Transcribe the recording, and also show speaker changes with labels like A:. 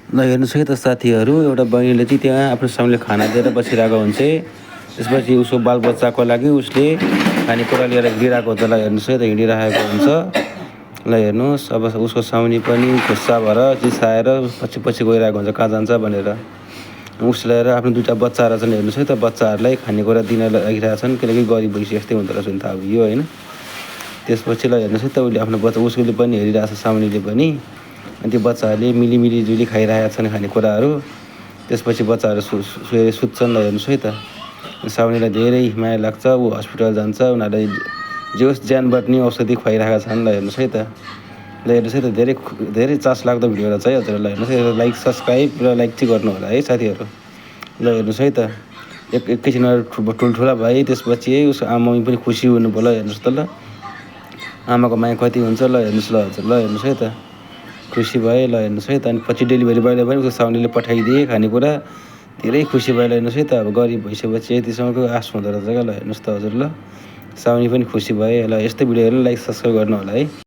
A: ल हेर्नुहोस् है त साथीहरू, एउटा बहिनीले चाहिँ त्यहाँ आफ्नो साउनीले खाना दिएर बसिरहेको हुन्छ। त्यसपछि उसको बालबच्चाको लागि उसले खानेकुरा लिएर हिँडिरहेको हुन्छ। ल हेर्नुहोस् है त हिँडिरहेको हुन्छ। ल हेर्नुहोस्, अब उसको साउनी पनि खुस्सा भएर चिसाएर पछि पछि गइरहेको हुन्छ कहाँ जान्छ भनेर। उसले लिएर आफ्नो दुईवटा बच्चाहरू छन्। हेर्नुहोस् है त बच्चाहरूलाई खानेकुरा दिन लागिरहेछन्, किनकि गरिब भइसक्यो यस्तै हुँदो रहेछ नि त अब यो होइन। त्यसपछि ल हेर्नुहोस् है त उसले आफ्नो बच्चा उसले पनि हेरिरहेछ, साउनीले पनि। अनि त्यो बच्चाहरूले मिलिजुली खाइरहेका छन् खानेकुराहरू। त्यसपछि बच्चाहरू सुत्छन्। ल हेर्नुहोस् है त साउनीलाई धेरै माया लाग्छ, ऊ हस्पिटल जान्छ। उनीहरूलाई जे होस् ज्यान बच्ने औषधि खुवाइरहेका छन्। ल हेर्नुहोस् है त, ल हेर्नुहोस् है त धेरै चास लाग्दो भिडियो रहेछ है हजुर। ल हेर्नुहोस् है, लाइक सब्सक्राइब र लाइक चाहिँ गर्नु होला है साथीहरू। ल हेर्नुहोस् है त एकैछिनमा ठुल्ठुला भए त्यसपछि उसको आमामी पनि खुसी हुनुभयो। ल हेर्नुहोस् त, ल आमाको माया कति हुन्छ। ल हेर्नुहोस्, ल हजुर, ल हेर्नुहोस् है त खुसी भए। ल हेर्नुहोस् है त अनि पछि डेलिभरी बोयले पनि उसको साउनीले पठाइदिए खानेकुरा। धेरै खुसी भयो। ल हेर्नुहोस् है त अब गरिब भइसकेपछि यतिसम्मको आश हुँदो रहेछ क्या। ल हेर्नुहोस् त हजुर, ल साउनी पनि खुसी भए। ल यस्तै भिडियोहरू लाइक सब्सक्राइब गर्नु होला है।